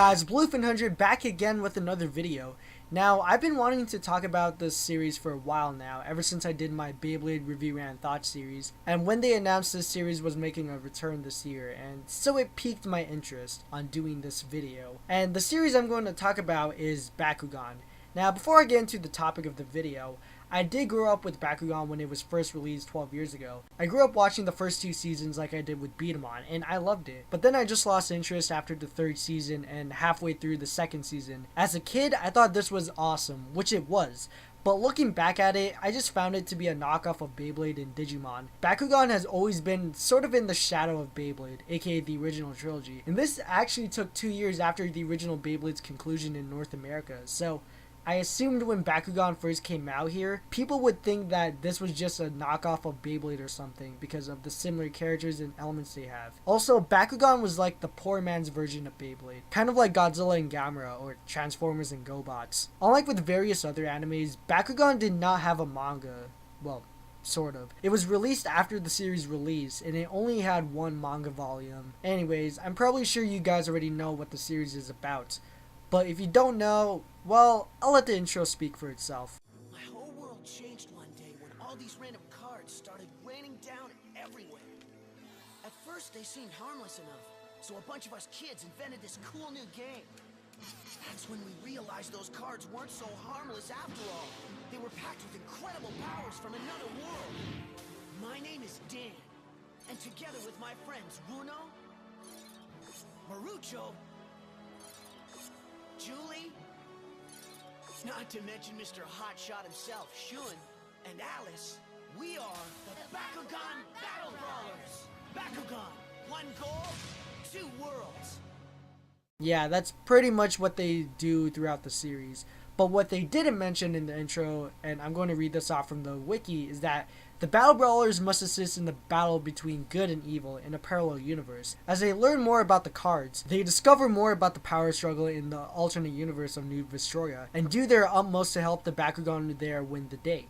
guys, Bluefin100 back again with another video. Now, I've been wanting to talk about this series for a while now, ever since I did my Beyblade review RANT and Thoughts series, and when they announced this series was making a return this year, and so it piqued my interest on doing this video. And the series I'm going to talk about is Bakugan. Now, before I get into the topic of the video, I did grow up with Bakugan when it was first released 12 years ago. I grew up watching the first two seasons like I did with B-Daman, and I loved it. But then I just lost interest after the third season and halfway through the second season. As a kid, I thought this was awesome, which it was. But looking back at it, I just found it to be a knockoff of Beyblade and Digimon. Bakugan has always been sort of in the shadow of Beyblade, aka the original trilogy. And this actually took 2 years after the original Beyblade's conclusion in North America, so I assumed when Bakugan first came out here, people would think that this was just a knockoff of Beyblade or something because of the similar characters and elements they have. Also, Bakugan was like the poor man's version of Beyblade, kind of like Godzilla and Gamera or Transformers and GoBots. Unlike with various other animes, Bakugan did not have a manga. Well, sort of. It was released after the series release, and it only had one manga volume. Anyways, I'm probably sure you guys already know what the series is about. But if you don't know, well, I'll let the intro speak for itself. My whole world changed one day when all these random cards started raining down everywhere. At first, they seemed harmless enough, so a bunch of us kids invented this cool new game. That's when we realized those cards weren't so harmless after all. They were packed with incredible powers from another world. My name is Dan, and together with my friends Runo, Marucho, Julie, not to mention Mr. Hotshot himself, Shun, and Alice, we are the Bakugan Battle Brawlers! Bakugan, one goal, two worlds. Yeah, that's pretty much what they do throughout the series. But what they didn't mention in the intro, and I'm going to read this off from the wiki, is that the Battle Brawlers must assist in the battle between good and evil in a parallel universe. As they learn more about the cards, they discover more about the power struggle in the alternate universe of New Vestroia, and do their utmost to help the Bakugan there win the day.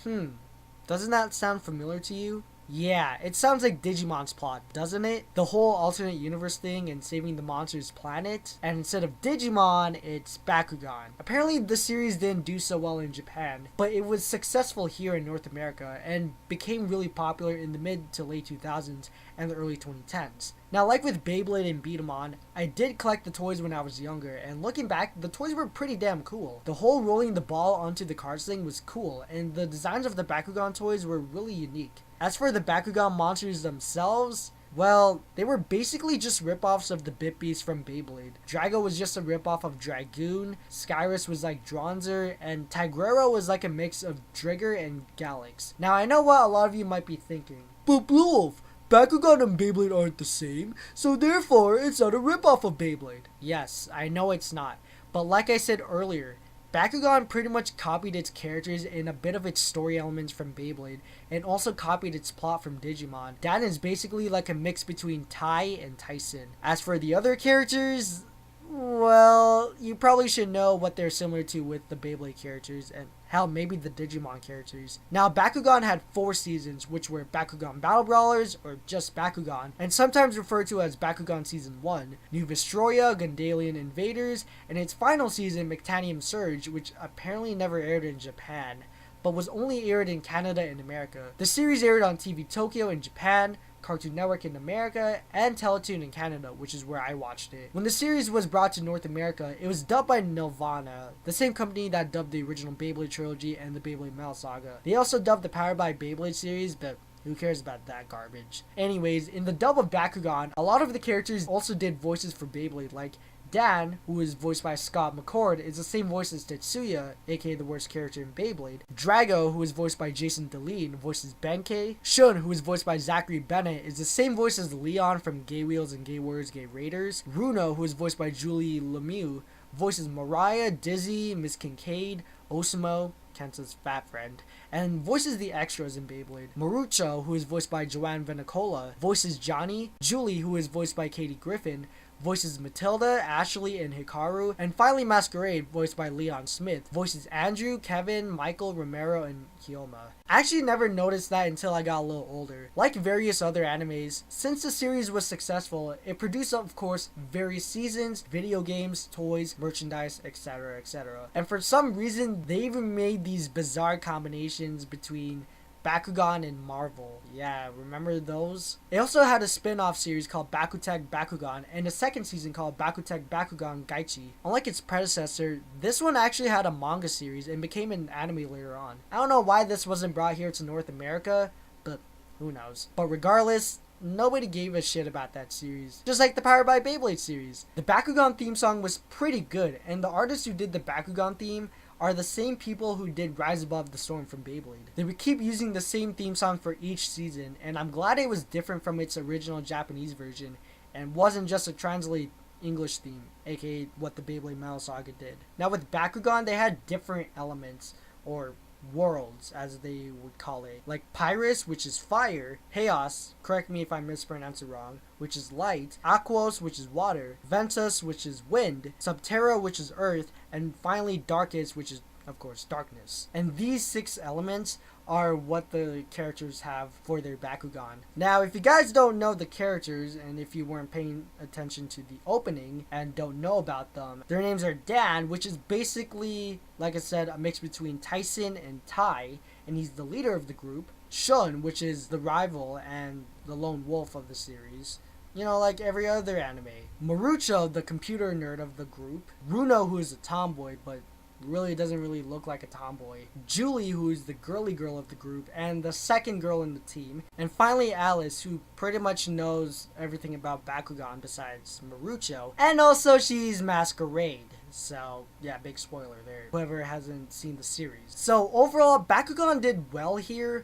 Doesn't that sound familiar to you? Yeah, it sounds like Digimon's plot, doesn't it? The whole alternate universe thing and saving the monster's planet. And instead of Digimon, it's Bakugan. Apparently the series didn't do so well in Japan, but it was successful here in North America and became really popular in the mid to late 2000s and the early 2010s. Now, like with Beyblade and B-Daman, I did collect the toys when I was younger, and looking back, the toys were pretty damn cool. The whole rolling the ball onto the cards thing was cool, and the designs of the Bakugan toys were really unique. As for the Bakugan monsters themselves, well, they were basically just ripoffs of the Bit Beast from Beyblade. Drago was just a ripoff of Dragoon, Skyrus was like Dronzer, and Tigrero was like a mix of Drigger and Galax. Now, I know what a lot of you might be thinking, but Bluewolf, Bakugan and Beyblade aren't the same, so therefore it's not a ripoff of Beyblade. Yes, I know it's not, but like I said earlier, Bakugan pretty much copied its characters and a bit of its story elements from Beyblade, and also copied its plot from Digimon. Dan is basically like a mix between Tai and Tyson. As for the other characters, well, you probably should know what they're similar to with the Beyblade characters, and hell, maybe the Digimon characters. Now, Bakugan had 4 seasons, which were Bakugan Battle Brawlers, or just Bakugan, and sometimes referred to as Bakugan Season 1, New Vestroia, Gundalian Invaders, and its final season, Mectanium Surge, which apparently never aired in Japan, but was only aired in Canada and America. The series aired on TV Tokyo in Japan, Cartoon Network in America, and Teletoon in Canada, which is where I watched it. When the series was brought to North America, it was dubbed by Nelvana, the same company that dubbed the original Beyblade trilogy and the Beyblade Metal Saga. They also dubbed the Powered by Beyblade series, but who cares about that garbage? Anyways, in the dub of Bakugan, a lot of the characters also did voices for Beyblade, like Dan, who is voiced by Scott McCord, is the same voice as Tetsuya, aka the worst character in Beyblade. Drago, who is voiced by Jason Deline, voices Benkei. Shun, who is voiced by Zachary Bennett, is the same voice as Leon from Gay Wheels and Gay Warriors Gay Raiders. Runo, who is voiced by Julie Lemieux, voices Mariah, Dizzy, Miss Kincaid, Osimo, Kenta's fat friend, and voices the extras in Beyblade. Marucho, who is voiced by Joanne Venicola, voices Johnny. Julie, who is voiced by Katie Griffin, voices Matilda, Ashley, and Hikaru, and finally Masquerade, voiced by Leon Smith, voices Andrew, Kevin, Michael, Romero, and Kyoma. I actually never noticed that until I got a little older. Like various other animes, since the series was successful, it produced, of course, various seasons, video games, toys, merchandise, etc., etc. And for some reason, they even made these bizarre combinations between Bakugan and Marvel. Yeah, remember those? It also had a spin-off series called Bakutech Bakugan and a second season called Bakutech Bakugan Gaichi. Unlike its predecessor, this one actually had a manga series and became an anime later on. I don't know why this wasn't brought here to North America, but who knows. But regardless, nobody gave a shit about that series. Just like the Powered by Beyblade series. The Bakugan theme song was pretty good, and the artists who did the Bakugan theme are the same people who did Rise Above the Storm from Beyblade. They would keep using the same theme song for each season, and I'm glad it was different from its original Japanese version and wasn't just a translate English theme, aka what the Beyblade Metal Saga did. Now with Bakugan, they had different elements, or worlds as they would call it, like Pyrus, which is fire, Chaos, correct me if I mispronounce it wrong, which is light, Aquos, which is water, Ventus, which is wind, Subterra, which is earth, and finally Darkest, which is of course darkness. And these 6 elements are what the characters have for their Bakugan. Now, if you guys don't know the characters, and if you weren't paying attention to the opening and don't know about them, their names are Dan, which is basically, like I said, a mix between Tyson and Tai, and he's the leader of the group. Shun, which is the rival and the lone wolf of the series. You know, like every other anime. Marucho, the computer nerd of the group. Runo, who is a tomboy, but really doesn't really look like a tomboy. Julie, who is the girly girl of the group and the second girl in the team. And finally Alice, who pretty much knows everything about Bakugan besides Marucho. And also she's Masquerade. So yeah, big spoiler there, whoever hasn't seen the series. So overall, Bakugan did well here,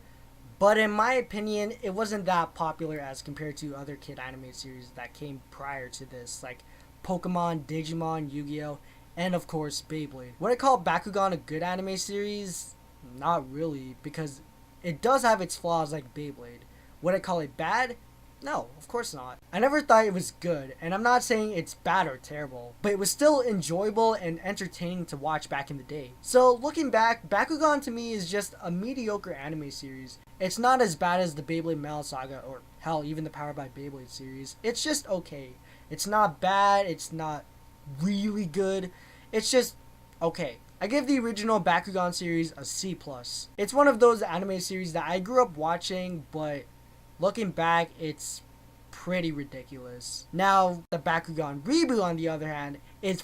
but in my opinion, it wasn't that popular as compared to other kid anime series that came prior to this, like Pokemon, Digimon, Yu-Gi-Oh!, and of course Beyblade. Would I call Bakugan a good anime series? Not really, because it does have its flaws like Beyblade. Would I call it bad? No, of course not. I never thought it was good, and I'm not saying it's bad or terrible, but it was still enjoyable and entertaining to watch back in the day. So looking back, Bakugan to me is just a mediocre anime series. It's not as bad as the Beyblade Metal Saga, or hell, even the Powered by Beyblade series. It's just okay. It's not bad, it's not really good. It's just okay. I give the original Bakugan series a C+. It's one of those anime series that I grew up watching, but looking back, it's pretty ridiculous. Now, the Bakugan reboot, on the other hand, is